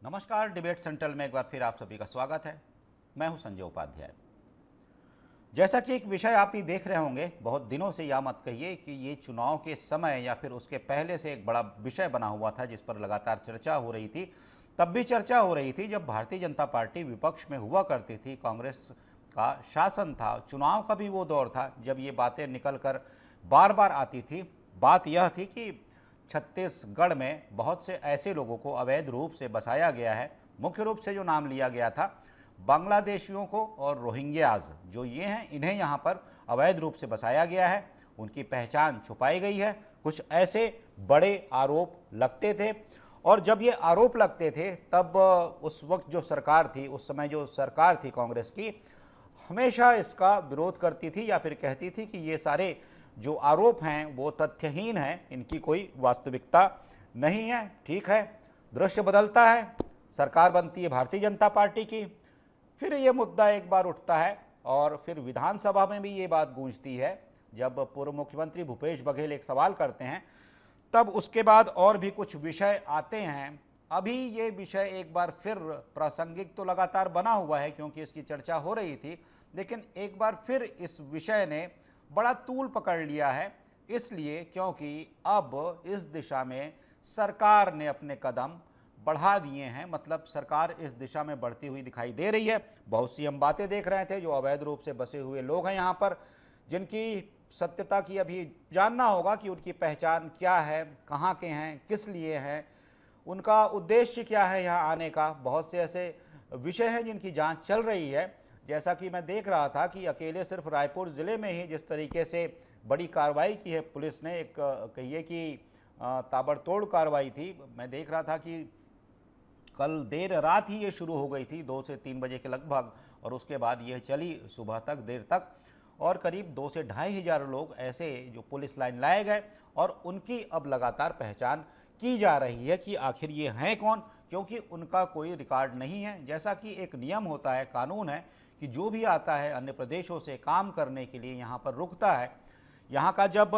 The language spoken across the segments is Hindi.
नमस्कार। डिबेट सेंट्रल में एक बार फिर आप सभी का स्वागत है। मैं हूं संजय उपाध्याय। जैसा कि एक विषय आप ही देख रहे होंगे, बहुत दिनों से या मत कहिए कि ये चुनाव के समय या फिर उसके पहले से एक बड़ा विषय बना हुआ था जिस पर लगातार चर्चा हो रही थी। तब भी चर्चा हो रही थी जब भारतीय जनता पार्टी विपक्ष में हुआ करती थी, कांग्रेस का शासन था, चुनाव का भी वो दौर था जब ये बातें निकल कर बार बार आती थी। बात यह थी कि छत्तीसगढ़ में बहुत से ऐसे लोगों को अवैध रूप से बसाया गया है। मुख्य रूप से जो नाम लिया गया था बांग्लादेशियों को और रोहिंग्याज जो ये हैं, इन्हें यहाँ पर अवैध रूप से बसाया गया है। उनकी पहचान छुपाई गई है। कुछ ऐसे बड़े आरोप लगते थे और जब ये आरोप लगते थे तब उस वक्त जो सरकार थी, उस समय जो सरकार थी कांग्रेस की, हमेशा इसका विरोध करती थी या फिर कहती थी कि ये सारे जो आरोप हैं वो तथ्यहीन हैं, इनकी कोई वास्तविकता नहीं है। ठीक है, दृश्य बदलता है, सरकार बनती है भारतीय जनता पार्टी की, फिर ये मुद्दा एक बार उठता है और फिर विधानसभा में भी ये बात गूंजती है। जब पूर्व मुख्यमंत्री भूपेश बघेल एक सवाल करते हैं तब उसके बाद और भी कुछ विषय आते हैं। अभी ये विषय एक बार फिर प्रासंगिक तो लगातार बना हुआ है क्योंकि इसकी चर्चा हो रही थी, लेकिन एक बार फिर इस विषय ने बड़ा तूल पकड़ लिया है। इसलिए क्योंकि अब इस दिशा में सरकार ने अपने कदम बढ़ा दिए हैं, मतलब सरकार इस दिशा में बढ़ती हुई दिखाई दे रही है। बहुत सी हम बातें देख रहे थे, जो अवैध रूप से बसे हुए लोग हैं यहाँ पर, जिनकी सत्यता की अभी जानना होगा कि उनकी पहचान क्या है, कहाँ के हैं, किस लिए हैं, उनका उद्देश्य क्या है यहाँ आने का। बहुत से ऐसे विषय हैं जिनकी जांच चल रही है। जैसा कि मैं देख रहा था कि अकेले सिर्फ रायपुर ज़िले में ही जिस तरीके से बड़ी कार्रवाई की है पुलिस ने, एक कहिए कि ताबड़तोड़ कार्रवाई थी। मैं देख रहा था कि कल देर रात ही ये शुरू हो गई थी, 2 से 3 बजे के लगभग, और उसके बाद यह चली सुबह तक, देर तक, और करीब 2 से 2,500 लोग ऐसे जो पुलिस लाइन लाए गए और उनकी अब लगातार पहचान की जा रही है कि आखिर ये हैं कौन, क्योंकि उनका कोई रिकॉर्ड नहीं है। जैसा कि एक नियम होता है, कानून है कि जो भी आता है अन्य प्रदेशों से काम करने के लिए यहाँ पर रुकता है, यहाँ का जब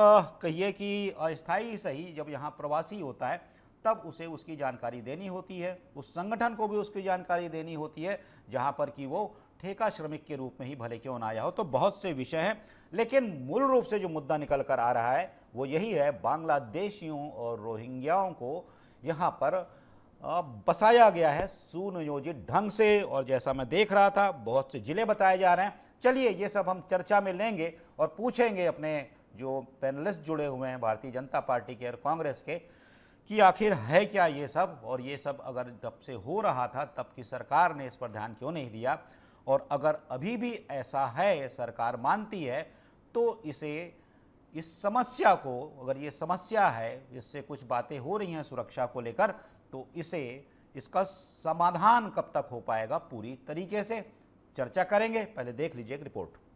कहिए कि अस्थायी सही, जब यहाँ प्रवासी होता है तब उसे उसकी जानकारी देनी होती है, उस संगठन को भी उसकी जानकारी देनी होती है जहाँ पर कि वो ठेका श्रमिक के रूप में ही भले क्यों ना आया हो। तो बहुत से विषय हैं, लेकिन मूल रूप से जो मुद्दा निकल कर आ रहा है वो यही है, बांग्लादेशियों और रोहिंग्याओं को यहाँ पर बसाया गया है सुनियोजित ढंग से। और जैसा मैं देख रहा था, बहुत से जिले बताए जा रहे हैं। चलिए ये सब हम चर्चा में लेंगे और पूछेंगे अपने जो पैनलिस्ट जुड़े हुए हैं भारतीय जनता पार्टी के और कांग्रेस के कि आखिर है क्या ये सब, और ये सब अगर तब से हो रहा था तब की सरकार ने इस पर ध्यान क्यों नहीं दिया, और अगर अभी भी ऐसा है, सरकार मानती है, तो इस समस्या को, अगर ये समस्या है, इससे कुछ बातें हो रही हैं सुरक्षा को लेकर, तो इसका समाधान कब तक हो पाएगा पूरी तरीके से, चर्चा करेंगे। पहले देख लीजिए एक रिपोर्ट।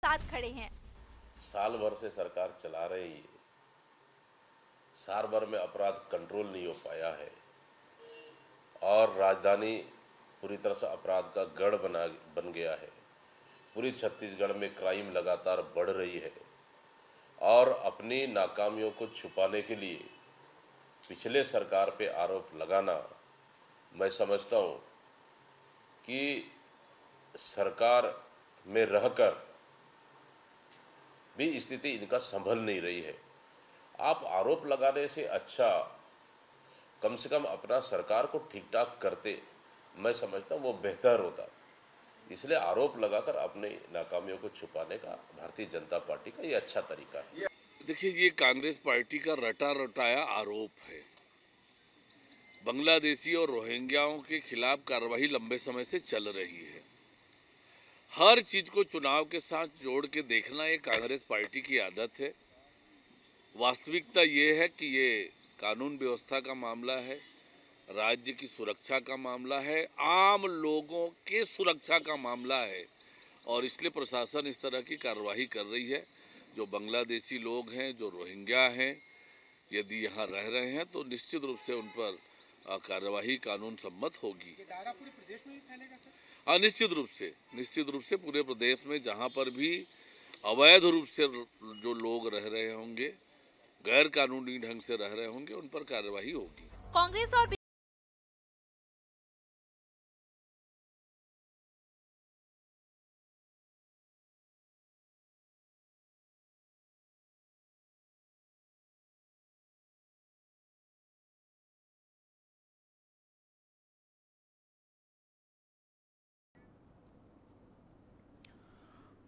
साथ खड़े हैं। साल भर से सरकार चला रही है, साल भर में अपराध कंट्रोल नहीं हो पाया है और राजधानी पूरी तरह से अपराध का गढ़ बन गया है। पूरी छत्तीसगढ़ में क्राइम लगातार बढ़ रही है और अपनी नाकामियों को छुपाने के लिए पिछले सरकार पे आरोप लगाना, मैं समझता हूँ कि सरकार में रहकर भी स्थिति इनका संभल नहीं रही है। आप आरोप लगाने से अच्छा कम से कम अपना सरकार को ठीक ठाक करते, मैं समझता हूँ वो बेहतर होता। इसलिए आरोप लगाकर अपने नाकामियों को छुपाने का भारतीय जनता पार्टी का ये अच्छा तरीका है। देखिए, ये कांग्रेस पार्टी का रटा रटाया आरोप है। बांग्लादेशी और रोहिंग्याओं के खिलाफ कार्रवाई लंबे समय से चल रही है। हर चीज को चुनाव के साथ जोड़ के देखना ये कांग्रेस पार्टी की आदत है। वास्तविकता ये है कि ये कानून व्यवस्था का मामला है, राज्य की सुरक्षा का मामला है, आम लोगों के सुरक्षा का मामला है और इसलिए प्रशासन इस तरह की कार्रवाई कर रही है। जो बांग्लादेशी लोग हैं, जो रोहिंग्या हैं, यदि यहाँ रह रहे हैं तो निश्चित रूप से उन पर कार्रवाई कानून सम्मत होगी। पूरे प्रदेश में ही फैलेगा सर? हाँ, निश्चित रूप से पूरे प्रदेश में जहाँ पर भी अवैध रूप से जो लोग रह रहे होंगे, गैर कानूनी ढंग से रह रहे होंगे, उन पर कार्रवाई होगी। कांग्रेस और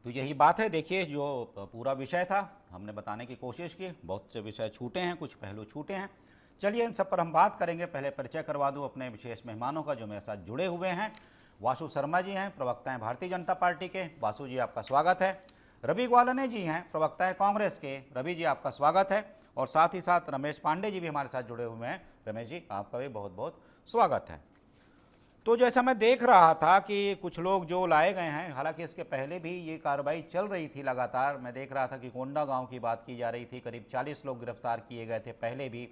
तो यही बात है। देखिए, जो पूरा विषय था हमने बताने की कोशिश की, बहुत से विषय छूटे हैं, कुछ पहलू छूटे हैं। चलिए इन सब पर हम बात करेंगे। पहले परिचय करवा दूं अपने विशेष मेहमानों का जो मेरे साथ जुड़े हुए हैं। वासु शर्मा जी हैं, प्रवक्ता हैं भारतीय जनता पार्टी के। वासु जी, आपका स्वागत है। रवि ग्वालने जी हैं, प्रवक्ता है कांग्रेस के। रवि जी, आपका स्वागत है। और साथ ही साथ रमेश पांडे जी भी हमारे साथ जुड़े हुए हैं। रमेश जी, आपका भी बहुत बहुत स्वागत है। तो जैसा मैं देख रहा था कि कुछ लोग जो लाए गए हैं, हालांकि इसके पहले भी ये कार्रवाई चल रही थी लगातार। मैं देख रहा था कि कोंडा गांव की बात की जा रही थी, करीब 40 लोग गिरफ्तार किए गए थे पहले भी,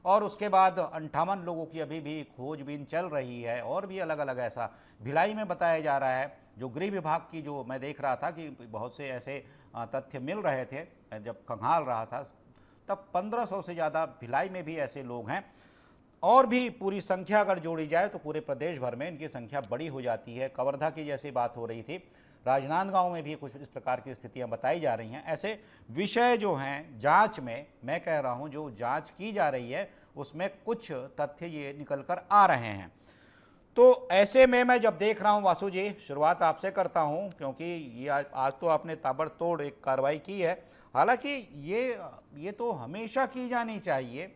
और उसके बाद 58 लोगों की अभी भी खोजबीन चल रही है। और भी अलग अलग ऐसा भिलाई में बताया जा रहा है। जो गृह विभाग की, जो मैं देख रहा था कि बहुत से ऐसे तथ्य मिल रहे थे, मैं जब खंगाल रहा था तब 1500 से ज़्यादा भिलाई में भी ऐसे लोग हैं। और भी पूरी संख्या अगर जोड़ी जाए तो पूरे प्रदेश भर में इनकी संख्या बड़ी हो जाती है। कवर्धा की जैसी बात हो रही थी, राजनांदगांव में भी कुछ इस प्रकार की स्थितियां बताई जा रही हैं। ऐसे विषय जो हैं जांच में, मैं कह रहा हूं जो जांच की जा रही है उसमें कुछ तथ्य ये निकल कर आ रहे हैं। तो ऐसे में मैं जब देख रहा हूं, वासु जी शुरुआत आपसे करता हूं, क्योंकि ये आज तो आपने ताबड़तोड़ एक कार्रवाई की है। हालांकि ये तो हमेशा की जानी चाहिए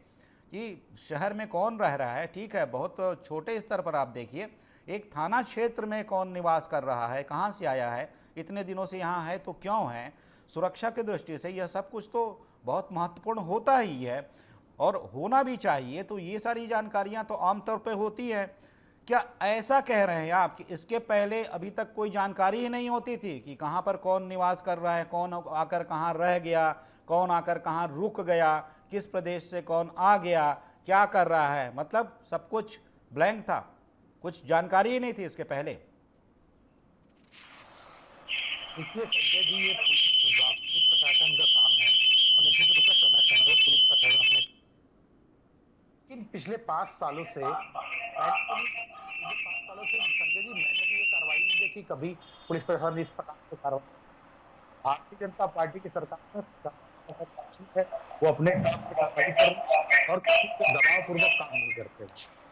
कि शहर में कौन रह रहा है, ठीक है, बहुत छोटे स्तर पर आप देखिए, एक थाना क्षेत्र में कौन निवास कर रहा है, कहाँ से आया है, इतने दिनों से यहाँ है तो क्यों है, सुरक्षा की दृष्टि से यह सब कुछ तो बहुत महत्वपूर्ण होता ही है और होना भी चाहिए। तो ये सारी जानकारियाँ तो आमतौर पर होती है। क्या ऐसा कह रहे हैं आप कि इसके पहले अभी तक कोई जानकारी ही नहीं होती थी कि कहाँ पर कौन निवास कर रहा है, कौन आकर कहाँ रह गया, कौन आकर कहाँ रुक गया, किस प्रदेश से कौन आ गया, क्या कर रहा है, मतलब सब कुछ ब्लैंक था, कुछ जानकारी ही नहीं थी इसके पहले? देखिए संजय जी, ये पुलिस प्रशासन का काम है और निश्चित रूप से समय समय पर पुलिस प्रशासन अपने, लेकिन पिछले 5 सालों से संजय जी मैंने भी ये कार्रवाई नहीं देखी कभी पुलिस प्रशासन इस प्रकार से कार्रवाई। भारतीय जनता पार्टी की सरकार में है, वो अपने काम पे कार्रवाई कर रहे हैं और किसी को दबाव पूर्वक काम नहीं करते।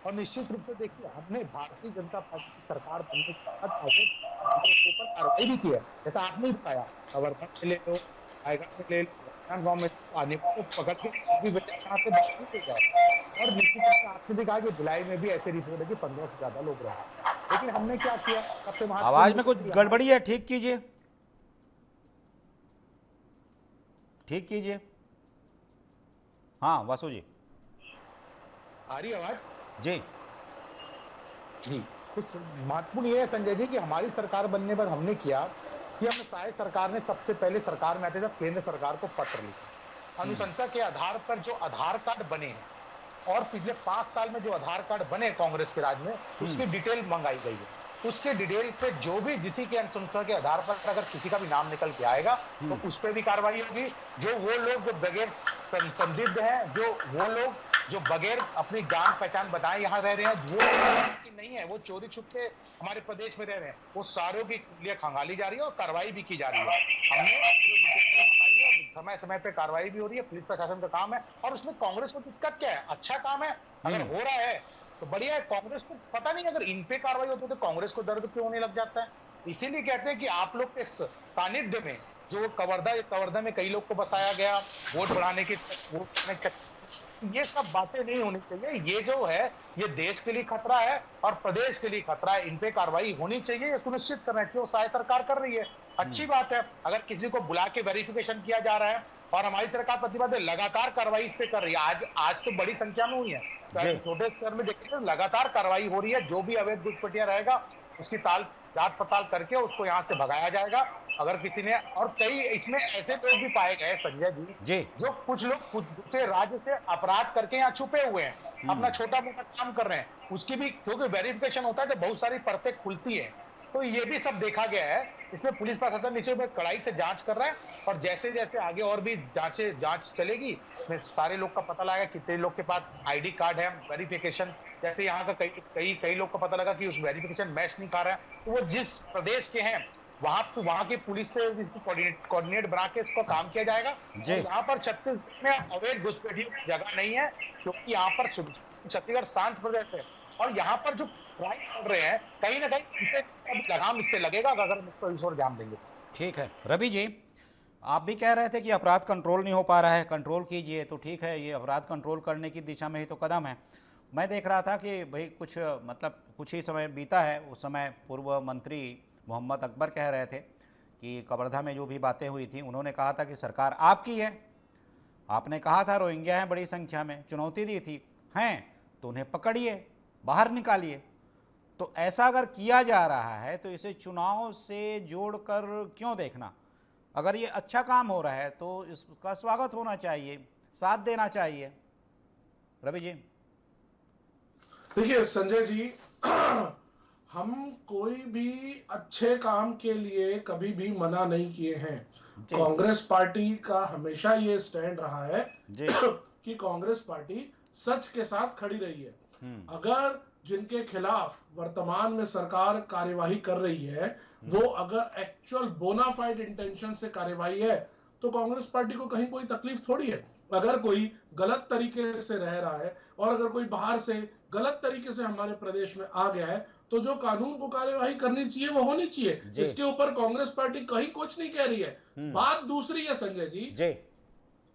और निश्चित रूप से देखिए, हमने भारतीय जनता पार्टी की सरकार बनने के बाद ऊपर कार्रवाई भी की है। जैसा आपने ही बताया, कवर्धा में ले लो, रायगढ़ में ले लो, गांव में आने को पकड़ के भी यहाँ से बात हो जाए। और निश्चित रूप से आपने देखा कि भिलाई में भी ऐसे रिपोर्ट है कि 15 से ज्यादा लोग रहे। लेकिन हमने क्या किया, सबसे महत्वपूर्ण, आवाज में कुछ गड़बड़ी है, ठीक कीजिए, ठीक कीजिए। हाँ वासु जी, आ रही आवाज जी जी। कुछ महत्वपूर्ण ये है संजय जी कि हमारी सरकार बनने पर हमने किया कि हमने सहायक सरकार ने सबसे पहले सरकार में आते जब केंद्र सरकार को पत्र लिखा, अनुशंसा के आधार पर जो आधार कार्ड बने हैं और पिछले 5 साल में जो आधार कार्ड बने कांग्रेस के राज में, उसकी डिटेल मंगाई गई है। उसके डिटेल पे जो भी जिसी की अनुशंसा के आधार पर अगर किसी का भी नाम निकल के आएगा तो उस पर भी कार्रवाई होगी। जो वो लोग जो बगैर संदिग्ध हैं, जो वो लोग जो बगैर अपनी जान पहचान बताए यहाँ रह रहे हैं, वो नहीं है, वो चोरी छुपके हमारे प्रदेश में रह रहे हैं, वो सारों की लिए खंगाली जा रही है और कार्रवाई भी की जा रही है। हमने समय समय पे कार्रवाई भी हो रही है, पुलिस प्रशासन का काम है। और उसमें कांग्रेस को दिक्कत क्या है? अच्छा काम है, अगर हो रहा है तो बढ़िया है। कांग्रेस को पता नहीं, अगर इन पे कार्रवाई होती है तो कांग्रेस को दर्द क्यों होने लग जाता है? इसीलिए कहते हैं कि आप लोग के सानिध्य में जो कवर्धा में कई लोग को बसाया गया वोट बढ़ाने के, ये सब बातें नहीं होनी चाहिए। ये जो है ये देश के लिए खतरा है और प्रदेश के लिए खतरा है। इन पे कार्रवाई होनी चाहिए, ये सुनिश्चित करना चाहिए। सहायक सरकार कर रही है, अच्छी बात है। अगर किसी को बुला के वेरिफिकेशन किया जा रहा है और हमारी सरकार प्रतिबद्ध है, लगातार कार्रवाई इस पे कर रही है। आज तो बड़ी संख्या में हुई है, छोटे शहर में देखिए लगातार कार्रवाई हो रही है। जो भी अवैध घुसपैठिया रहेगा उसकी जांच पड़ताल करके उसको यहाँ से भगाया जाएगा। अगर किसी ने, और कई इसमें ऐसे लोग भी पाए गए संजय जी, जो कुछ लोग दूसरे राज्य से अपराध करके यहाँ छुपे हुए हैं, अपना छोटा मोटा काम कर रहे हैं, उसकी भी क्योंकि वेरिफिकेशन होता है तो बहुत सारी परतें खुलती है। तो ये भी सब देखा गया है। इसमें पुलिस प्रशासन नीचे में कड़ाई से जांच कर रहा है और जैसे जैसे आगे और भी जांच चलेगी इसमें सारे लोग का पता लगेगा कितने लोग के पास आईडी कार्ड है, वेरिफिकेशन। जैसे यहाँ का कई लोग का पता लगा कि उस वेरिफिकेशन मैच नहीं कर रहा है, तो वो जिस प्रदेश के हैं वहां की पुलिस से कोऑर्डिनेट बना के इसको काम किया जाएगा। यहाँ पर छत्तीसगढ़ में अवैध घुसपैठियों की जगह नहीं है, क्योंकि यहाँ पर छत्तीसगढ़ शांत प्रदेश है और यहाँ पर जो क्राइम कर रहे हैं कहीं ना कहीं लगाम इससे लगेगा अगर हम इसको इस ओर ध्यान देंगे। ठीक है रवि जी, आप भी कह रहे थे कि अपराध कंट्रोल नहीं हो पा रहा है, कंट्रोल कीजिए। तो ठीक है, ये अपराध कंट्रोल करने की दिशा में ही तो कदम है। मैं देख रहा था कि भाई कुछ ही समय बीता है, उस समय पूर्व मंत्री मोहम्मद अकबर कह रहे थे कि कवर्धा में जो भी बातें हुई थी, उन्होंने कहा था कि सरकार आपकी है। आपने कहा था रोहिंग्या हैं बड़ी संख्या में, चुनौती दी थी, हैं तो उन्हें पकड़िए, बाहर निकालिए। तो ऐसा अगर किया जा रहा है तो इसे चुनाव से जोड़कर क्यों देखना? अगर ये अच्छा काम हो रहा है तो इसका स्वागत होना चाहिए, साथ देना चाहिए। रवि जी देखिए संजय जी, हम कोई भी अच्छे काम के लिए कभी भी मना नहीं किए हैं। कांग्रेस पार्टी का हमेशा ये स्टैंड रहा है कि कांग्रेस पार्टी सच के साथ खड़ी रही है। अगर जिनके खिलाफ वर्तमान में सरकार कार्यवाही कर रही है वो अगर एक्चुअल बोनाफाइड इंटेंशन से कार्यवाही है तो कांग्रेस पार्टी को कहीं कोई तकलीफ थोड़ी है। अगर कोई गलत तरीके से रह रहा है और अगर कोई बाहर से गलत तरीके से हमारे प्रदेश में आ गया है तो जो कानून को कार्यवाही करनी चाहिए वो होनी चाहिए। इसके ऊपर कांग्रेस पार्टी कहीं कुछ नहीं कह रही है। बात दूसरी है संजय जी,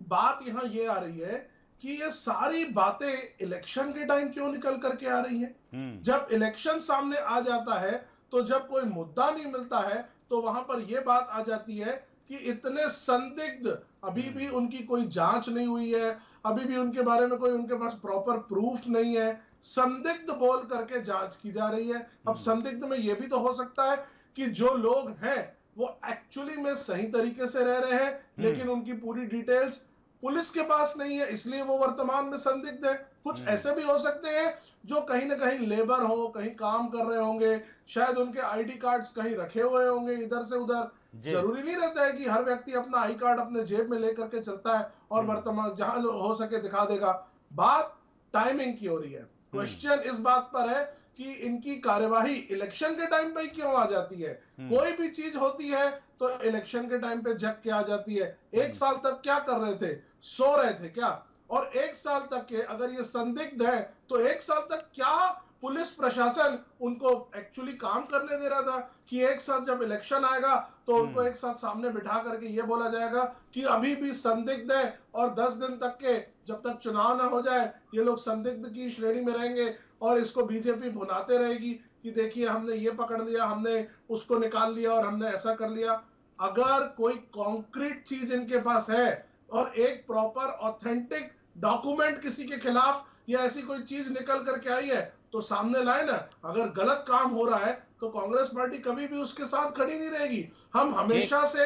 बात यहाँ ये आ रही है कि ये सारी बातें इलेक्शन के टाइम क्यों निकल करके आ रही हैं? जब इलेक्शन सामने आ जाता है तो जब कोई मुद्दा नहीं मिलता है तो वहां पर यह बात आ जाती है कि इतने संदिग्ध, अभी भी उनकी कोई जांच नहीं हुई है, अभी भी उनके बारे में कोई उनके पास प्रॉपर प्रूफ नहीं है, संदिग्ध बोल करके जांच की जा रही है। अब संदिग्ध में यह भी तो हो सकता है कि जो लोग हैं वो एक्चुअली में सही तरीके से रह रहे हैं लेकिन उनकी पूरी डिटेल्स पुलिस के पास नहीं है, इसलिए वो वर्तमान में संदिग्ध है। कुछ ऐसे भी हो सकते हैं जो कहीं ना कहीं लेबर हो, कहीं काम कर रहे होंगे, शायद उनके आईडी कार्ड्स कहीं रखे हुए होंगे इधर से उधर। जरूरी नहीं रहता है कि हर व्यक्ति अपना आई कार्ड अपने जेब में लेकर के चलता है और वर्तमान जहां हो सके दिखा देगा। बात टाइमिंग की हो रही है। क्वेश्चन इस बात पर है कि इनकी कार्यवाही इलेक्शन के टाइम पे क्यों आ जाती है? कोई भी चीज होती है तो इलेक्शन के टाइम पे जग के आ जाती है। एक साल तक क्या कर रहे थे? सो रहे थे क्या? और एक साल तक के अगर ये संदिग्ध है तो एक साल तक क्या पुलिस प्रशासन उनको एक्चुअली काम करने दे रहा था कि एक साथ जब इलेक्शन आएगा तो उनको एक साथ सामने बिठा करके ये बोला जाएगा कि अभी भी संदिग्ध है और 10 दिन तक के जब तक चुनाव ना हो जाए ये लोग संदिग्ध की श्रेणी में रहेंगे और इसको बीजेपी भुनाते रहेगी कि देखिए हमने ये पकड़ लिया, हमने उसको निकाल लिया और हमने ऐसा कर लिया। अगर कोई कॉन्क्रीट चीज इनके पास है और एक प्रॉपर ऑथेंटिक डॉक्यूमेंट किसी के खिलाफ या ऐसी कोई चीज निकल करके आई है तो सामने लाए ना। अगर गलत काम हो रहा है तो तो कांग्रेस पार्टी कभी भी उसके साथ खड़ी नहीं रहेगी। हम हमेशा से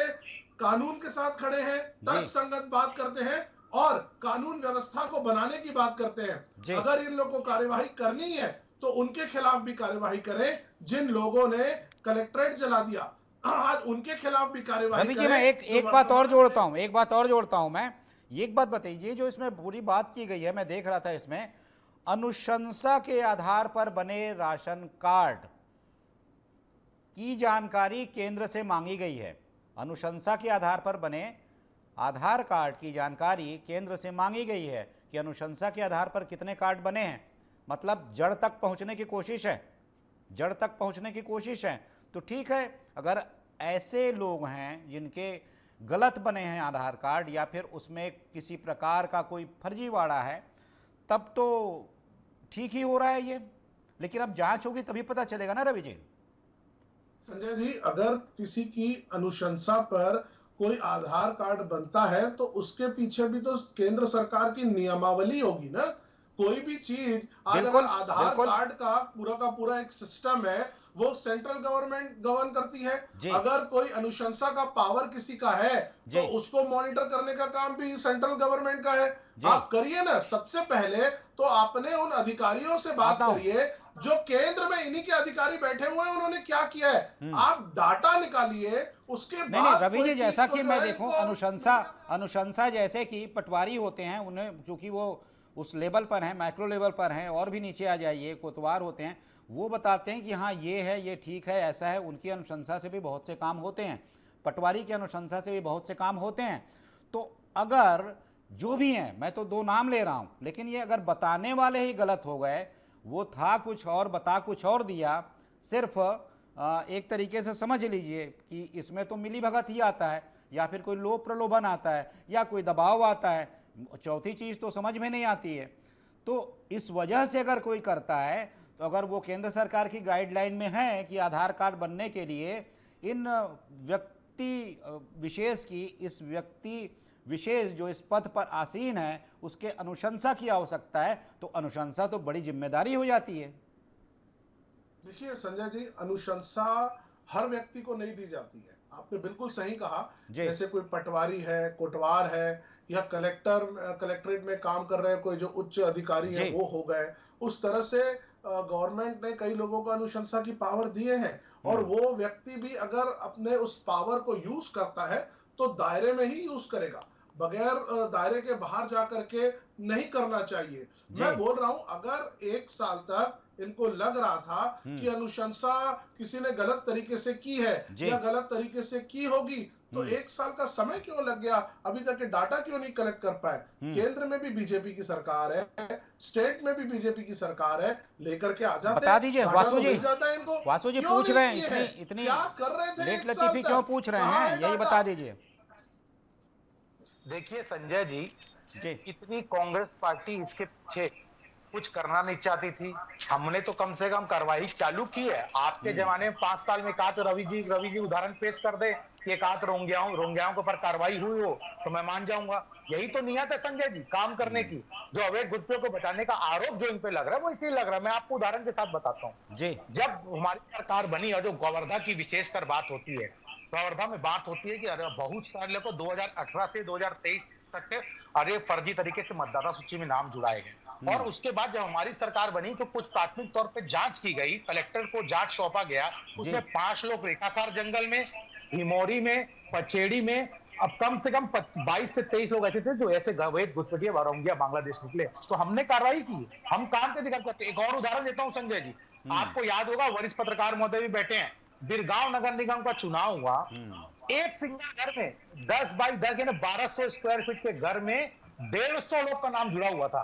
कानून के साथ खड़े हैं, तर्कसंगत बात करते हैं और कानून व्यवस्था को बनाने की बात करते हैं। अगर इन लोगों को कार्यवाही करनी है तो उनके खिलाफ भी कार्यवाही करें। जिन लोगों ने कलेक्ट्रेट जला दिया, आज उनके खिलाफ भी कार्यवाही रवि जी, करें। मैं एक बात और जोड़ता हूं, एक बात और जोड़ता हूं मैं। ये एक बात बताइए, जो इसमें पूरी बात की गई है, मैं देख रहा था इसमें अनुशंसा के आधार पर बने राशन कार्ड की जानकारी केंद्र से मांगी गई है। अनुशंसा के आधार पर बने आधार कार्ड की जानकारी केंद्र से मांगी गई है कि अनुशंसा के आधार पर कितने कार्ड बने हैं, मतलब जड़ तक पहुंचने की कोशिश है, जड़ तक पहुंचने की कोशिश है। तो ठीक है, अगर ऐसे लोग हैं जिनके गलत बने हैं आधार कार्ड या फिर उसमें किसी प्रकार का कोई फर्जीवाड़ा है, तब तो ठीक ही हो रहा है ये, लेकिन अब जांच होगी तभी पता चलेगा ना रवि जी। संजय जी, अगर किसी की अनुशंसा पर कोई आधार कार्ड बनता है तो उसके पीछे भी तो केंद्र सरकार की नियमावली होगी ना। कोई भी चीज आज अगर आधार कार्ड का पूरा एक सिस्टम है, वो सेंट्रल गवर्नमेंट गवर्न करती है। अगर कोई अनुशंसा का पावर किसी का है तो उसको मॉनिटर करने का काम भी सेंट्रल गवर्नमेंट का है। आप करिए ना, सबसे पहले तो आपने उन अधिकारियों से बात करिए जो केंद्र में इन्हीं के अधिकारी बैठे हुए हैं, उन्होंने क्या किया है। आप डाटा निकालिए, उसके बाद रवि जी, जैसा कि मैं देखूं, अनुशंसा जैसे कि पटवारी होते हैं, उन्हें चूंकि वो उस लेवल पर हैं, माइक्रो लेवल पर हैं, और भी नीचे आ जाइए कोतवार होते हैं, वो बताते हैं कि हाँ ये है, ये ठीक है, ऐसा है। उनकी अनुशंसा से भी बहुत से काम होते हैं, पटवारी की अनुशंसा से भी बहुत से काम होते हैं। तो अगर जो भी हैं, मैं तो दो नाम ले रहा हूं, लेकिन ये अगर बताने वाले ही गलत हो गए, वो था कुछ और बता कुछ और दिया, सिर्फ एक तरीके से समझ लीजिए कि इसमें तो मिली भगत ही आता है, या फिर कोई लोभ प्रलोभन आता है, या कोई दबाव आता है, चौथी चीज तो समझ में नहीं आती है। तो इस वजह से अगर कोई करता है, तो अगर वो केंद्र सरकार की गाइडलाइन में है कि आधार कार्ड बनने के लिए इन व्यक्ति विशेष की, इस व्यक्ति विशेष जो इस पद पर आसीन है, उसके अनुशंसा की आवश्यकता है, तो अनुशंसा तो बड़ी जिम्मेदारी हो जाती है। देखिए संजय जी, अनुशंसा हर व्यक्ति को नहीं दी जाती है। आपने बिल्कुल सही कहा। जैसे कोई पटवारी है, कोटवार है, या कलेक्ट्रेट में काम कर रहे कोई जो उच्च अधिकारी है, वो हो गए। उस तरह से गवर्नमेंट ने कई लोगों को अनुशंसा की पावर दिए हैं, और वो व्यक्ति भी अगर अपने उस पावर को यूज करता है तो दायरे में ही यूज करेगा, बगैर दायरे के बाहर जाकर के नहीं करना चाहिए। मैं बोल रहा हूं, अगर 1 साल तक इनको लग रहा था कि अनुशंसा किसी ने गलत तरीके से की है या गलत तरीके से की होगी, तो 1 साल का समय क्यों लग गया? अभी तक डाटा क्यों नहीं कलेक्ट कर पाए? केंद्र में भी बीजेपी की सरकार है, स्टेट में भी बीजेपी की सरकार है, लेकर के आ जाते हैं। बता दीजिए वासु जी, इनको वासु जी पूछ रहे हैं, इतनी क्या कर रहे थे, लेट लतीफी क्यों पूछ रहे हैं, यही बता दीजिए। देखिए संजय जी, इतनी कांग्रेस पार्टी इसके पीछे कुछ करना नहीं चाहती थी। हमने तो कम से कम कार्रवाई चालू की है। आपके जमाने में 5 साल में कहा तो रवि जी उदाहरण पेश कर दे कि एक आध रोंगियाओं के ऊपर कार्रवाई हुई हो तो मैं मान जाऊंगा। यही तो नियत है संजय जी, काम करने की। जो अवैध घुसपैठ को बचाने का आरोप जो इन पे लग रहा है, वो इसलिए लग रहा है। मैं आपको उदाहरण के साथ बताता हूँ। जब हमारी सरकार बनी और जो गोवर्धा की विशेषकर बात होती है, गोवर्धा में बात होती है कि अरे बहुत सारे लोग 2018 से 2023 तक के अरे फर्जी तरीके से मतदाता सूची में नाम जुड़ाए गए। और उसके बाद जब हमारी सरकार बनी तो कुछ प्राथमिक तौर पे जांच की गई, कलेक्टर को जांच सौंपा गया। उसमें 5 लोग रेखाकार जंगल में, हिमोरी में, पचेड़ी में, अब कम से कम 22 से 23 लोग ऐसे थे जो ऐसे अवैध घुसपैठिया वारंगिया बांग्लादेश निकले। तो हमने कार्रवाई की, हम काम के दिखा सकते। एक और उदाहरण देता हूँ संजय जी, आपको याद होगा वरिष्ठ पत्रकार महोदय भी बैठे हैं, बिरगांव नगर निगम का चुनाव हुआ। एक सिंगल घर में 10 बाई 10 यानी 1200 स्क्वायर फीट के घर में 150 लोग का नाम जुड़ा हुआ था,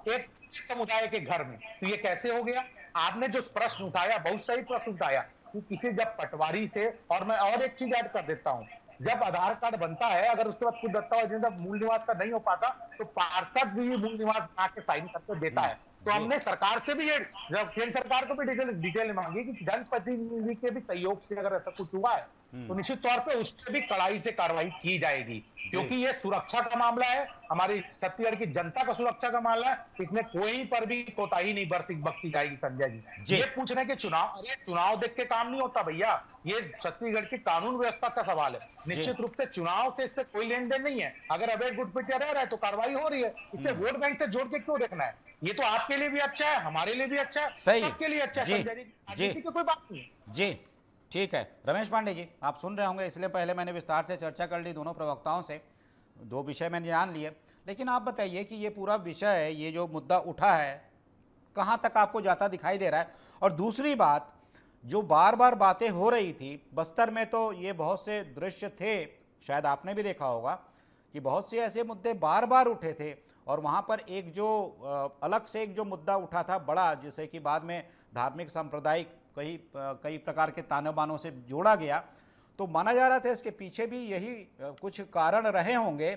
एक समुदाय के घर में। तो ये कैसे हो गया? आपने जो प्रश्न उठाया, बहुत सही प्रश्न उठाया कि किसी जब पटवारी से, और मैं और एक चीज ऐड कर देता हूं, जब आधार कार्ड बनता है, अगर उसके बाद खुद दस्तावेज मूल निवास का नहीं हो पाता तो पार्षद भी मूल निवास बना के साइन करके देता है। तो हमने सरकार से भी, जब केंद्र सरकार को भी डिटेल मांगी कि जनप्रतिनिधि के भी सहयोग से अगर ऐसा कुछ हुआ है तो निश्चित तौर पे उस पर भी कड़ाई से कार्रवाई की जाएगी, क्योंकि ये सुरक्षा का मामला है, हमारी छत्तीसगढ़ की जनता का सुरक्षा का मामला है। इसमें कोई पर भी कोताही नहीं बख्शी जाएगी संजय जी। ये पूछ रहे कि चुनाव देख के काम नहीं होता भैया, ये छत्तीसगढ़ की कानून व्यवस्था का सवाल है। निश्चित रूप से चुनाव से इससे कोई लेन देन नहीं है। अगर अवैध गुटपिटिया रह रहा है तो कार्रवाई हो रही है, इसे वोट बैंक से जोड़ के क्यों देखना है? ये तो आपके लिए भी अच्छा है, हमारे लिए भी अच्छा है, सबके लिए अच्छा है संजय जी। राजनीति की कोई बात नहीं है जी। ठीक है रमेश पांडे जी, आप सुन रहे होंगे, इसलिए पहले मैंने विस्तार से चर्चा कर ली दोनों प्रवक्ताओं से, दो विषय मैंने जान लिए। लेकिन आप बताइए कि ये पूरा विषय, ये जो मुद्दा उठा है, कहाँ तक आपको जाता दिखाई दे रहा है? और दूसरी बात, जो बार बार बातें हो रही थी बस्तर में, तो ये बहुत से दृश्य थे, शायद आपने भी देखा होगा कि बहुत से ऐसे मुद्दे बार बार उठे थे, और वहाँ पर एक जो अलग से एक जो मुद्दा उठा था बड़ा, जिसे कि बाद में धार्मिक सांप्रदायिक कई प्रकार के ताने बानों से जोड़ा गया, तो माना जा रहा था इसके पीछे भी यही कुछ कारण रहे होंगे।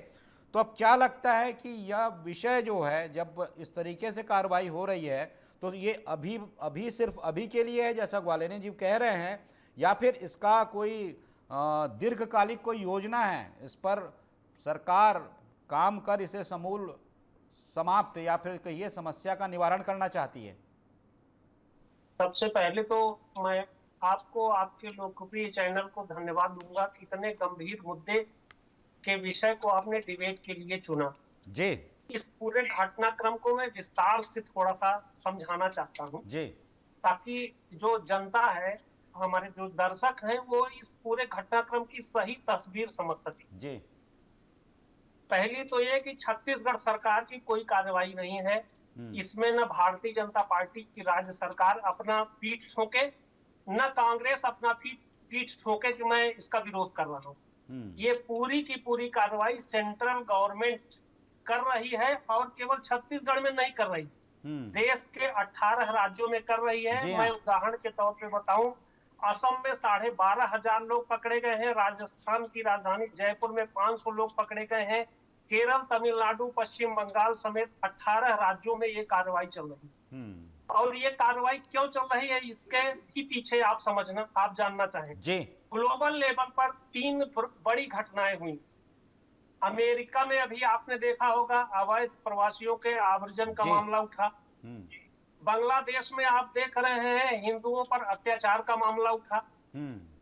तो अब क्या लगता है कि यह विषय जो है, जब इस तरीके से कार्रवाई हो रही है, तो ये अभी सिर्फ अभी के लिए है जैसा ग्वालेनी जी कह रहे हैं, या फिर इसका कोई दीर्घकालिक कोई योजना है, इस पर सरकार काम कर इसे समूल समाप्त या फिर कहिए समस्या का निवारण करना चाहती है? सबसे पहले तो मैं आपको, आपके लोकप्रिय चैनल को धन्यवाद दूंगा कि इतने गंभीर मुद्दे के विषय को आपने डिबेट के लिए चुना जी। इस पूरे घटनाक्रम को मैं विस्तार से थोड़ा सा समझाना चाहता हूं जी। ताकि जो जनता है, हमारे जो दर्शक हैं, वो इस पूरे घटनाक्रम की सही तस्वीर समझ सके। जी। पहली तो ये कि छत्तीसगढ़ सरकार की कोई कार्रवाई नहीं है, इसमें न भारतीय जनता पार्टी की राज्य सरकार अपना पीठ ठोके, न कांग्रेस अपना पीठ ठोके कि मैं इसका विरोध कर रहा हूं। ये पूरी की पूरी कार्रवाई सेंट्रल गवर्नमेंट कर रही है, और केवल छत्तीसगढ़ में नहीं कर रही, देश के 18 राज्यों में कर रही है। मैं उदाहरण के तौर पे बताऊं, असम में 12,500 लोग पकड़े गए हैं, राजस्थान की राजधानी जयपुर में 500 लोग पकड़े गए हैं, केरल, तमिलनाडु, पश्चिम बंगाल समेत 18 राज्यों में ये कार्रवाई चल रही है। और ये कार्रवाई क्यों चल रही है, इसके भी पीछे आप समझना, आप जानना चाहें जी। ग्लोबल लेवल पर 3 बड़ी घटनाएं हुई। अमेरिका में अभी आपने देखा होगा, अवैध प्रवासियों के आवर्जन का मामला उठा। बांग्लादेश में आप देख रहे हैं, हिंदुओं पर अत्याचार का मामला उठा।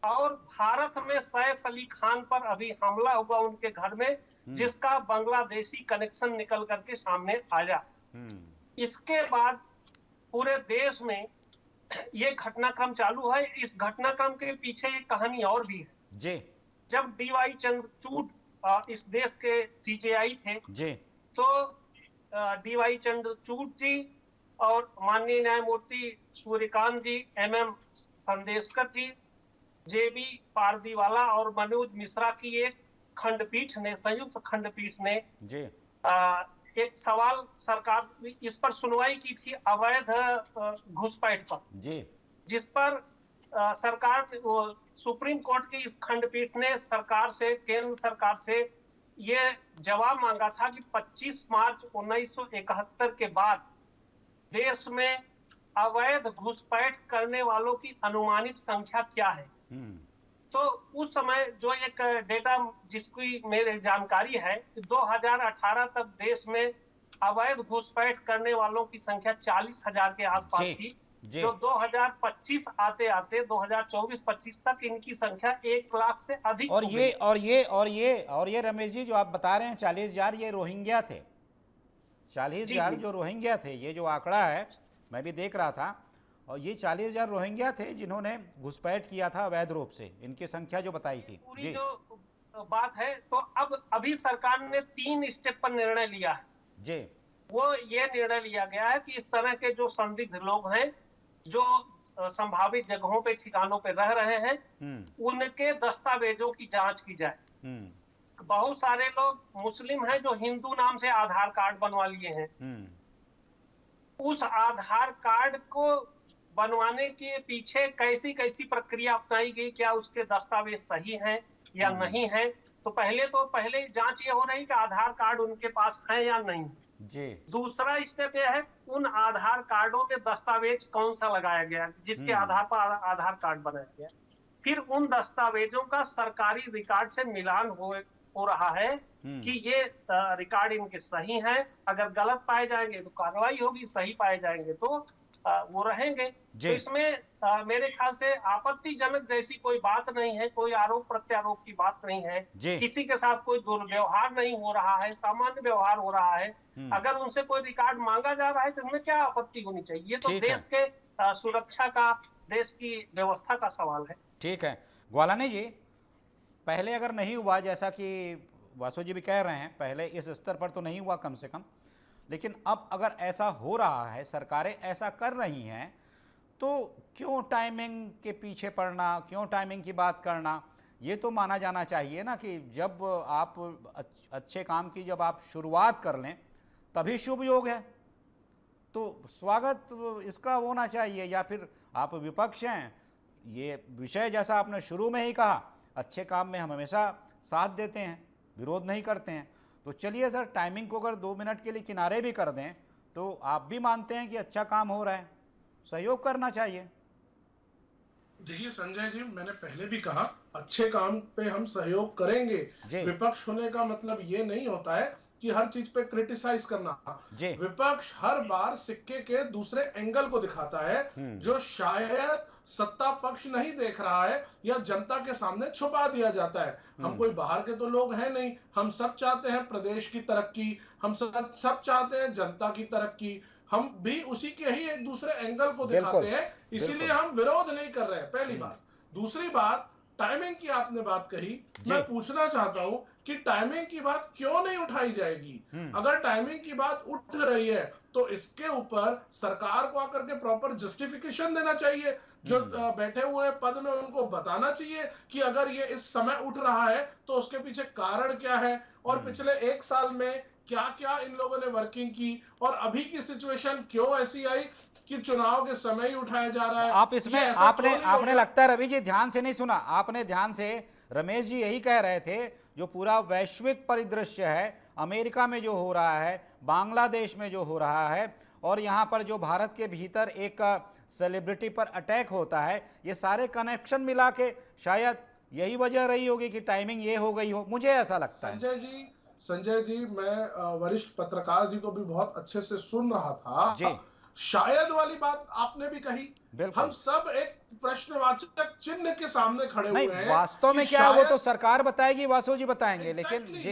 और भारत में सैफ अली खान पर अभी हमला हुआ उनके घर में, जिसका बांग्लादेशी कनेक्शन निकल करके सामने आया। इसके बाद पूरे देश में ये घटनाक्रम चालू है। इस घटनाक्रम के पीछे एक कहानी और भी है जी। जब डीवाई चंद्रचूड़ इस देश के सीजेआई थे जी, तो डीवाई चंद्रचूड़ जी और माननीय न्यायमूर्ति सूर्यकांत जी, एमएम संदेशकर जी, जेबी पारदीवाला और मनोज मिश्रा की एक खंडपीठ ने, संयुक्त खंडपीठ ने जी एक सवाल सरकार इस पर सुनवाई की थी, अवैध घुसपैठ पर जी, जिस पर सरकार, सुप्रीम कोर्ट की इस खंडपीठ ने सरकार से, केंद्र सरकार से ये जवाब मांगा था कि 25 मार्च 1971 के बाद देश में अवैध घुसपैठ करने वालों की अनुमानित संख्या क्या है। तो उस समय जो एक डेटा जिसकी मेरी जानकारी है, 2018 तक देश में अवैध घुसपैठ करने वालों की संख्या 40,000 के आसपास थी, जो 2025 आते आते 2024-25 तक इनकी संख्या 1 लाख से अधिक और ये रमेश जी जो आप बता रहे हैं 40,000, ये रोहिंग्या थे। 40,000 जो रोहिंग्या थे, ये जो आंकड़ा है मैं भी देख रहा था, और ये 40,000 रोहिंग्या थे जिन्होंने घुसपैठ किया था अवैध रूप से, इनकी संख्या जो बताई थी। पूरी जी, जो बात है, तो अब अभी सरकार ने 3 स्टेप पर निर्णय लिया है जी। वो ये निर्णय लिया गया है कि इस तरह के जो संदिग्ध लोग हैं, जो संभावित जगहों पे, ठिकानों पे रह रहे हैं, उनके दस्तावेजों की जांच की जाए। बहुत सारे लोग मुस्लिम हैं जो हिंदू नाम से आधार कार्ड बनवा लिए हैं, उस आधार कार्ड को बनवाने के पीछे कैसी कैसी प्रक्रिया अपनाई गई, क्या उसके दस्तावेज सही हैं या नहीं है। तो पहले जांच ये हो रही कि आधार कार्ड उनके पास है या नहीं जी। दूसरा स्टेप यह है, उन आधार कार्डों में दस्तावेज कौन सा लगाया गया, जिसके आधार पर आधार कार्ड बनाया गया। फिर उन दस्तावेजों का सरकारी रिकॉर्ड से मिलान हो रहा है कि ये रिकॉर्ड इनके सही हैं। अगर गलत पाए जाएंगे तो कार्रवाई होगी, सही पाए जाएंगे तो वो रहेंगे। तो इसमें मेरे ख्याल से आपत्तिजनक जैसी कोई बात नहीं है, कोई आरोप प्रत्यारोप की बात नहीं है, किसी के साथ कोई दुर्व्यवहार नहीं हो रहा है, सामान्य व्यवहार हो रहा है। अगर उनसे कोई रिकॉर्ड मांगा जा रहा है तो इसमें क्या आपत्ति होनी चाहिए? ये तो देश के सुरक्षा का, देश की व्यवस्था का सवाल है। ठीक है ग्वालानी जी, पहले अगर नहीं हुआ, जैसा कि वासु जी भी कह रहे हैं, पहले इस स्तर पर तो नहीं हुआ कम से कम, लेकिन अब अगर ऐसा हो रहा है, सरकारें ऐसा कर रही हैं, तो क्यों टाइमिंग के पीछे पड़ना, क्यों टाइमिंग की बात करना? ये तो माना जाना चाहिए ना कि जब आप अच्छे काम की जब आप शुरुआत कर लें तभी शुभ योग है, तो स्वागत इसका होना चाहिए। या फिर आप विपक्ष हैं, ये विषय जैसा आपने शुरू में ही कहा, अच्छे काम में हम हमेशा साथ देते हैं, विरोध नहीं करते हैं। तो चलिए सर, टाइमिंग को अगर 2 मिनट के लिए किनारे भी कर दें तो आप भी मानते हैं कि अच्छा काम हो रहा है, सहयोग करना चाहिए। देखिए संजय जी, मैंने पहले भी कहा अच्छे काम पे हम सहयोग करेंगे। विपक्ष होने का मतलब ये नहीं होता है कि हर चीज पे क्रिटिसाइज करना। विपक्ष हर बार सिक्के के दूसरे एंगल को दिखाता है जो शायद सत्ता पक्ष नहीं देख रहा है या जनता के सामने छुपा दिया जाता है। हम कोई बाहर के तो लोग हैं नहीं, हम सब चाहते हैं प्रदेश की तरक्की, हम सब चाहते हैं जनता की तरक्की, हम भी उसी के ही एक दूसरे एंगल को दिखाते हैं, इसीलिए हम विरोध नहीं कर रहे हैं, पहली बात। दूसरी बात, टाइमिंग की आपने बात कही, मैं पूछना चाहता हूं कि टाइमिंग की बात क्यों नहीं उठाई जाएगी? अगर टाइमिंग की बात उठ रही है तो इसके ऊपर सरकार को आकर के प्रॉपर जस्टिफिकेशन देना चाहिए। जो बैठे हुए पद में उनको बताना चाहिए कि अगर ये इस समय उठ रहा है तो उसके पीछे कारण क्या है, और पिछले 1 साल में क्या क्या इन लोगों ने वर्किंग की, और अभी की सिचुएशन क्यों ऐसी आई कि चुनाव के समय ही उठाया जा रहा है। आप इसमें आपने लगता है रवि जी ध्यान से नहीं सुना, आपने ध्यान से, रमेश जी यही कह रहे थे, जो पूरा वैश्विक परिदृश्य है, अमेरिका में जो हो रहा है, बांग्लादेश में जो हो रहा है, और यहाँ पर जो भारत के भीतर एक सेलिब्रिटी पर अटैक होता है, ये सारे कनेक्शन मिला के शायद यही वजह रही होगी कि टाइमिंग ये हो गई हो, मुझे ऐसा लगता है। संजय जी, मैं वरिष्ठ पत्रकार जी को भी बहुत अच्छे से सुन रहा था जी। शायद वाली बात आपने भी कही, हम सब एक प्रश्नवाचक चिन्ह के सामने खड़े हुए हैं। वास्तव में क्या है वो तो सरकार बताएगी, वासु जी बताएंगे, लेकिन जी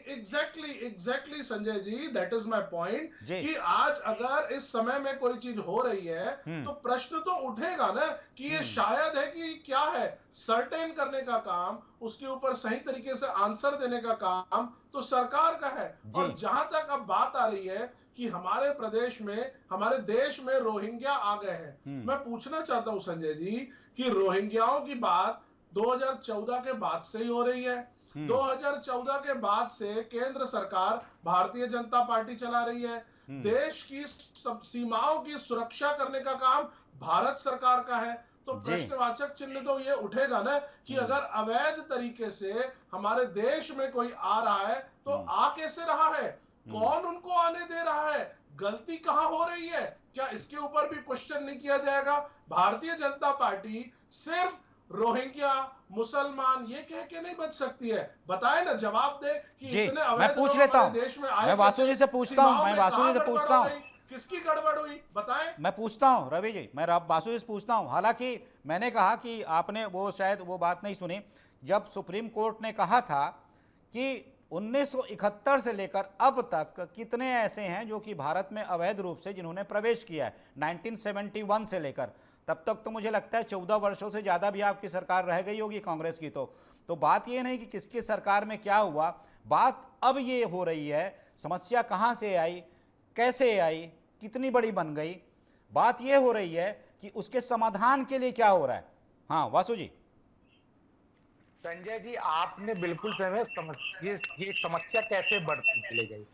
exactly Sanjay ji, that is my point कि आज अगर इस समय में कोई चीज हो रही है तो प्रश्न तो उठेगा ना कि ये शायद है कि क्या है। सर्टेन करने का काम, उसके ऊपर सही तरीके से आंसर देने का काम तो सरकार का है। और जहां तक अब बात आ रही है कि हमारे प्रदेश में, हमारे देश में रोहिंग्या आ गए हैं, मैं पूछना चाहता हूं संजय जी कि रोहिंग्याओं की बात 2014 के बाद से ही हो रही है। 2014 के बाद से केंद्र सरकार भारतीय जनता पार्टी चला रही है। देश की सीमाओं की सुरक्षा करने का काम भारत सरकार का है। तो प्रश्नवाचक चिन्ह तो ये उठेगा ना कि अगर अवैध तरीके से हमारे देश में कोई आ रहा है तो आ कैसे रहा है, कौन उनको आने दे रहा है, गलती कहां हो रही है, क्या इसके ऊपर भी क्वेश्चन नहीं किया जाएगा? भारतीय जनता पार्टी सिर्फ रोहिंग्या, मुसलमान ये कह के नहीं बच सकती है। बताए ना, जवाब दे कि इतने अवैध लोग हमारे देश में आए, मैं वासु जी से पूछता हूं, किसकी गड़बड़ हुई बताएं? मैं पूछता हूं रवि जी, मैं वासु जी से पूछता हूं। हालांकि मैंने कहा कि आपने वो शायद वो बात नहीं सुनी, जब सुप्रीम कोर्ट ने कहा था कि 1971 से लेकर अब तक कितने ऐसे हैं जो कि भारत में अवैध रूप से जिन्होंने प्रवेश किया है, 1971 से लेकर तब तक तो मुझे लगता है 14 वर्षों से ज़्यादा भी आपकी सरकार रह गई होगी कांग्रेस की। तो बात ये नहीं कि किसकी सरकार में क्या हुआ, बात अब ये हो रही है समस्या कहाँ से आई, कैसे आई, कितनी बड़ी बन गई, बात ये हो रही है कि उसके समाधान के लिए क्या हो रहा है। हाँ वासु जी। संजय जी, आपने बिल्कुल सही, ये समस्या कैसे बढ़ती चली गई।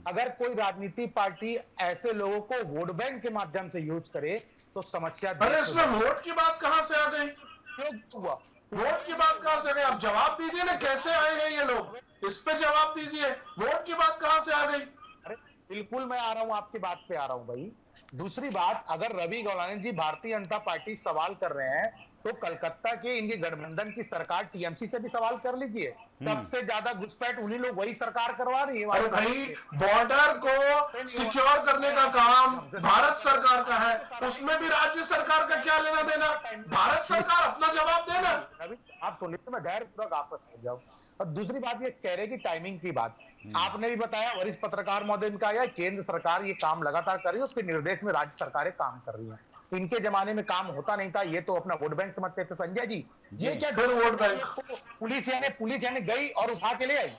अगर कोई राजनीति पार्टी ऐसे लोगों को वोट बैंक के माध्यम से यूज करे तो समस्या। अरे इसमें वोट की बात कहां से आ गई? क्यों हुआ? वोट की बात कहां से आ गई? आप जवाब दीजिए ना, कैसे आए हैं ये लोग, इस पे जवाब दीजिए। वोट की बात कहां से आ गई? अरे बिल्कुल मैं आ रहा हूं, आपकी बात पे आ रहा हूं भाई। दूसरी बात, अगर रवि गौलानी जी भारतीय जनता पार्टी सवाल कर रहे हैं तो कलकत्ता के इनके गठबंधन की सरकार टीएमसी से भी सवाल कर लीजिए, सबसे ज्यादा घुसपैठ उन्हीं लोग, वही सरकार करवा रही है। अरे भाई, बॉर्डर को सिक्योर करने का काम भारत सरकार का है, उसमें भी राज्य सरकार का क्या लेना देना? भारत सरकार अपना जवाब देना। रवि, आप सुनिए तो मैं धैर्यपूर्वक आपस में जाऊं। और दूसरी बात ये कह रहे कि टाइमिंग की बात आपने भी बताया, वरिष्ठ पत्रकार महोदय ने कहा केंद्र सरकार ये काम लगातार कर रही है, उसके निर्देश में राज्य सरकारें काम कर रही हैं। इनके जमाने में काम होता नहीं था, ये तो अपना वोट बैंक समझते थे। संजय जी, ये क्या फिर वोट बैंक? पुलिस यानी गई और उठा के ले आई।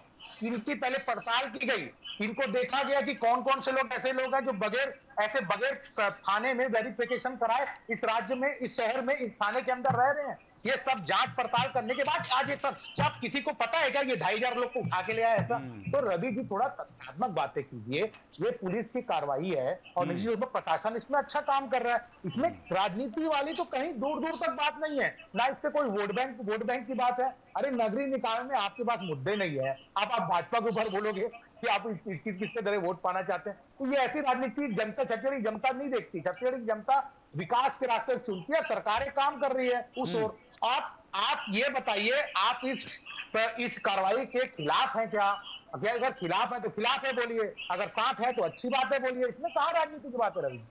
इनकी पहले पड़ताल की गई, इनको देखा गया कि कौन कौन से लोग ऐसे लोग हैं जो बगैर थाने में वेरिफिकेशन कराए इस राज्य में, इस शहर में, इस थाने के अंदर रह रहे हैं। ये सब जांच पड़ताल करने के बाद आज ये सब किसी को पता है क्या ये 2500 लोग को उठा के ले आया ऐसा? तो रवि जी थोड़ा तथ्यात्मक बातें कीजिए। ये पुलिस की कार्रवाई है और निश्चित रूप में प्रशासन इसमें अच्छा काम कर रहा है। इसमें राजनीति वाली तो कहीं दूर दूर तक बात नहीं है, ना इससे कोई वोट बैंक की बात है। अरे नगरीय निकाय में आपके पास मुद्दे नहीं है, आप भाजपा के ऊपर बोलोगे कि आप किसके तरह वोट पाना चाहते हैं। तो ये ऐसी राजनीति जनता, छत्तीसगढ़ जनता नहीं देखती। छत्तीसगढ़ जनता विकास के रास्ते चुनती है, सरकारें काम कर रही है उस ओर। आप ये बताइए, आप इस कार्रवाई के खिलाफ हैं क्या? अगर खिलाफ है तो खिलाफ है बोलिए, अगर साथ है तो अच्छी बात है बोलिए, इसमें कहाँ राजनीति की बात है? रवि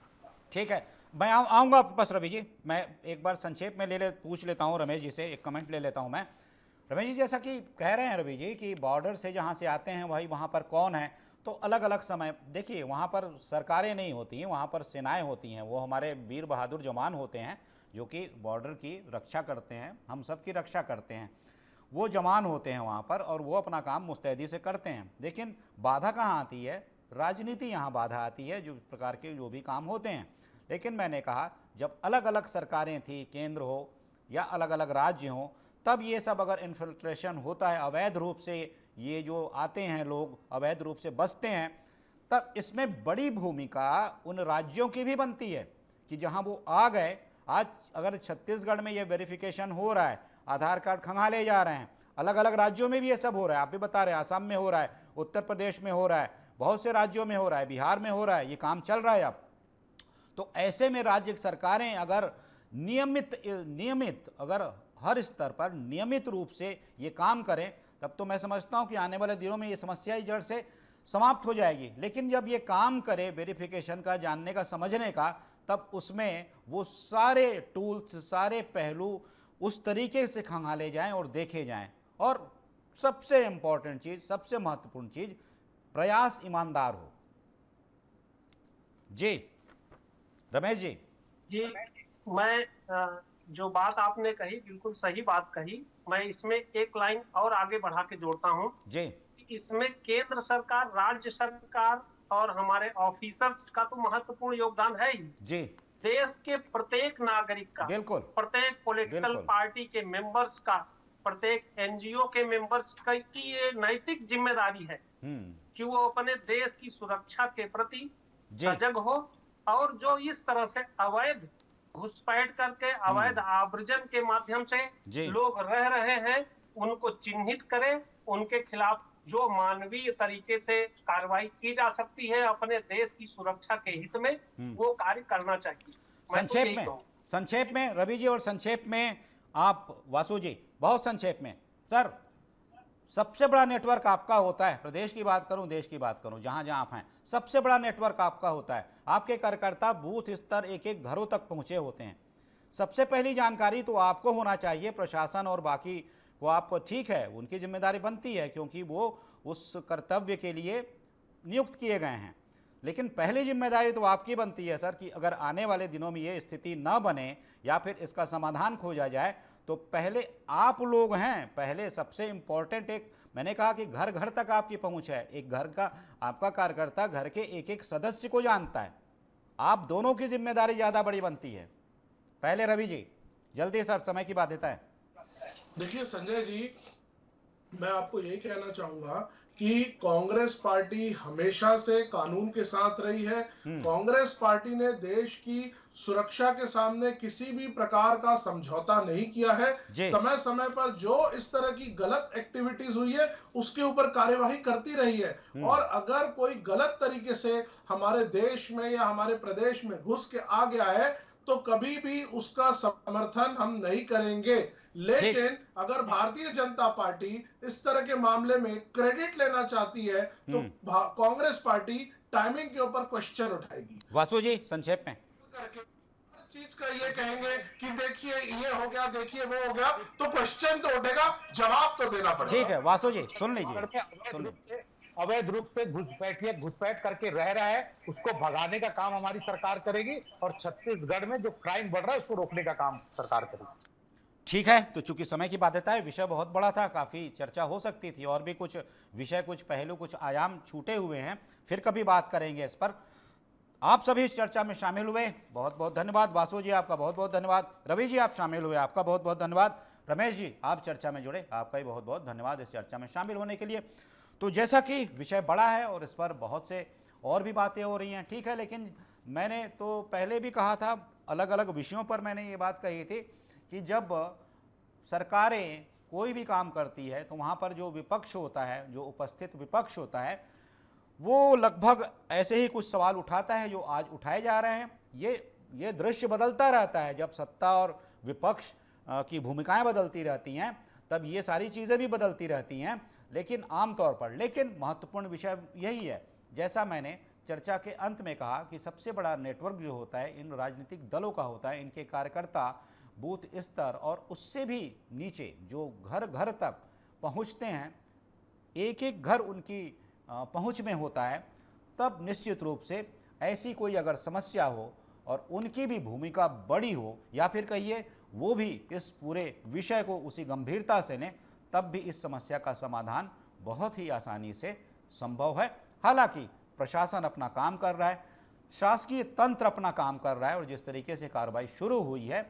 ठीक है, मैं आऊँगा आपके पास। रवि जी, मैं एक बार संक्षेप में पूछ लेता हूँ रमेश जी से, एक कमेंट ले लेता हूँ मैं। रमेश जी, जैसा कि कह रहे हैं रवि जी कि बॉर्डर से जहाँ से आते हैं भाई, वहाँ पर कौन है, तो अलग अलग समय देखिए, वहाँ पर सरकारें नहीं होती हैं, वहाँ पर सेनाएं होती हैं। वो हमारे वीर बहादुर जवान होते हैं जो कि बॉर्डर की रक्षा करते हैं, हम सब की रक्षा करते हैं। वो जवान होते हैं वहाँ पर और वो अपना काम मुस्तैदी से करते हैं। लेकिन बाधा कहाँ आती है? राजनीति यहाँ बाधा आती है, जो प्रकार के जो भी काम होते हैं। लेकिन मैंने कहा जब अलग अलग सरकारें थी, केंद्र हो या अलग अलग राज्य हों, तब ये सब अगर इन्फिल्ट्रेशन होता है, अवैध रूप से ये जो आते हैं लोग अवैध रूप से बसते हैं, तब इसमें बड़ी भूमिका उन राज्यों की भी बनती है कि जहां वो आ गए। आज अगर छत्तीसगढ़ में ये वेरिफिकेशन हो रहा है, आधार कार्ड खंगाले जा रहे हैं, अलग अलग राज्यों में भी ये सब हो रहा है, आप भी बता रहे हैं, आसाम में हो रहा है, उत्तर प्रदेश में हो रहा है, बहुत से राज्यों में हो रहा है, बिहार में हो रहा है, ये काम चल रहा है अब। तो ऐसे में राज्य सरकारें अगर नियमित अगर हर स्तर पर नियमित रूप से ये काम करें, तब तो मैं समझता हूं कि आने वाले दिनों में ये समस्या ही जड़ से समाप्त हो जाएगी। लेकिन जब ये काम करे वेरिफिकेशन का, जानने का, समझने का, तब उसमें वो सारे टूल्स, सारे पहलू उस तरीके से खंगाले जाएं और देखे जाएं। और सबसे इंपॉर्टेंट चीज़, सबसे महत्वपूर्ण चीज़, प्रयास ईमानदार हो। जी रमेश जी। जी, मैं जो बात आपने कही बिल्कुल सही बात कही। मैं इसमें एक लाइन और आगे बढ़ा के जोड़ता हूँ जी। इसमें केंद्र सरकार, राज्य सरकार और हमारे ऑफिसर्स का तो महत्वपूर्ण योगदान है ही जी। देश के प्रत्येक नागरिक का, बिल्कुल, प्रत्येक पॉलिटिकल पार्टी के मेंबर्स का, प्रत्येक एनजीओ के मेंबर्स की ये नैतिक जिम्मेदारी है कि वो अपने देश की सुरक्षा के प्रति सजग हो और जो इस तरह से अवैध घुसपैठ करके अवैध आव्रजन के माध्यम से लोग रह रहे हैं, उनको चिन्हित करें, उनके खिलाफ जो मानवीय तरीके से कार्रवाई की जा सकती है अपने देश की सुरक्षा के हित में, वो कार्य करना चाहिए। संक्षेप में रवि जी, और संक्षेप में आप वासु जी, बहुत संक्षेप में। सर, सबसे बड़ा नेटवर्क आपका होता है, प्रदेश की बात करूं, देश की बात करूं, जहां जहां आप हैं, सबसे बड़ा नेटवर्क आपका होता है। आपके कार्यकर्ता बूथ स्तर एक एक घरों तक पहुंचे होते हैं। सबसे पहली जानकारी तो आपको होना चाहिए। प्रशासन और बाकी वो आप ठीक है, उनकी जिम्मेदारी बनती है क्योंकि वो उस कर्तव्य के लिए नियुक्त किए गए हैं। लेकिन पहली जिम्मेदारी तो आपकी बनती है सर कि अगर आने वाले दिनों में ये स्थिति न बने या फिर इसका समाधान खोजा जाए, तो पहले आप लोग हैं, पहले सबसे इम्पोर्टेंट, एक मैंने कहा कि घर घर तक आपकी पहुंच है। एक घर का आपका कार्यकर्ता घर के एक एक सदस्य को जानता है। आप दोनों की जिम्मेदारी ज़्यादा बड़ी बनती है। पहले रवि जी, जल्दी सर, समय की बाध्यता है। देखिए संजय जी, मैं आपको ये कहना चाहूंगा कि कांग्रेस पार्टी हमेशा से कानून के साथ रही है। कांग्रेस पार्टी ने देश की सुरक्षा के सामने किसी भी प्रकार का समझौता नहीं किया है। समय समय पर जो इस तरह की गलत एक्टिविटीज हुई है उसके ऊपर कार्यवाही करती रही है। और अगर कोई गलत तरीके से हमारे देश में या हमारे प्रदेश में घुस के आ गया है तो कभी भी उसका समर्थन हम नहीं करेंगे। लेकिन अगर भारतीय जनता पार्टी इस तरह के मामले में क्रेडिट लेना चाहती है तो कांग्रेस पार्टी टाइमिंग के ऊपर क्वेश्चन उठाएगी। वासु जी संक्षेप में करके हर चीज का ये कहेंगे कि देखिए ये हो गया, देखिए वो हो गया, तो क्वेश्चन तो उठेगा, जवाब तो देना पड़ेगा। ठीक है वासु जी सुन लीजिए, अवैध रूप से घुसपैठ करके रह रहा है, उसको भगाने का काम हमारी सरकार करेगी और छत्तीसगढ़ में जो क्राइम बढ़ रहा है उसको रोकने का काम सरकार करेगी। ठीक है, तो चूंकि समय की बाध्यता है, विषय बहुत बड़ा था, काफ़ी चर्चा हो सकती थी, और भी कुछ विषय, कुछ पहलू, कुछ आयाम छूटे हुए हैं, फिर कभी बात करेंगे इस पर। आप सभी इस चर्चा में शामिल हुए, बहुत बहुत धन्यवाद। वासु जी आपका बहुत बहुत धन्यवाद। रवि जी आप शामिल हुए, आपका बहुत बहुत धन्यवाद। रमेश जी आप चर्चा में जुड़े, आपका भी बहुत बहुत धन्यवाद इस चर्चा में शामिल होने के लिए। तो जैसा कि विषय बड़ा है और इस पर बहुत से और भी बातें हो रही हैं, ठीक है, लेकिन मैंने तो पहले भी कहा था, अलग अलग विषयों पर मैंने ये बात कही थी कि जब सरकारें कोई भी काम करती है तो वहाँ पर जो विपक्ष होता है, जो उपस्थित विपक्ष होता है, वो लगभग ऐसे ही कुछ सवाल उठाता है जो आज उठाए जा रहे हैं। ये दृश्य बदलता रहता है, जब सत्ता और विपक्ष की भूमिकाएं बदलती रहती हैं तब ये सारी चीज़ें भी बदलती रहती हैं, लेकिन आमतौर पर, लेकिन महत्वपूर्ण विषय यही है, जैसा मैंने चर्चा के अंत में कहा कि सबसे बड़ा नेटवर्क जो होता है इन राजनीतिक दलों का होता है, इनके कार्यकर्ता बूथ स्तर और उससे भी नीचे जो घर घर तक पहुंचते हैं, एक एक घर उनकी पहुंच में होता है, तब निश्चित रूप से ऐसी कोई अगर समस्या हो और उनकी भी भूमिका बड़ी हो, या फिर कहिए वो भी इस पूरे विषय को उसी गंभीरता से लें, तब भी इस समस्या का समाधान बहुत ही आसानी से संभव है। हालांकि प्रशासन अपना काम कर रहा है, शासकीय तंत्र अपना काम कर रहा है, और जिस तरीके से कार्रवाई शुरू हुई है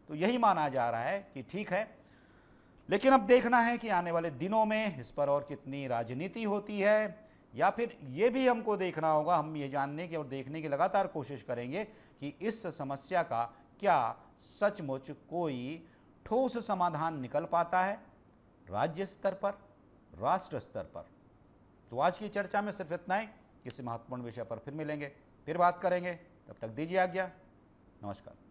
तो यही माना जा रहा है कि ठीक है, लेकिन अब देखना है कि आने वाले दिनों में इस पर और कितनी राजनीति होती है, या फिर ये भी हमको देखना होगा, हम ये जानने की और देखने की लगातार कोशिश करेंगे कि इस समस्या का क्या सचमुच कोई ठोस समाधान निकल पाता है राज्य स्तर पर, राष्ट्र स्तर पर। तो आज की चर्चा में सिर्फ इतना ही, किसी महत्वपूर्ण विषय पर फिर मिलेंगे, फिर बात करेंगे, तब तक दीजिए आज्ञा, नमस्कार।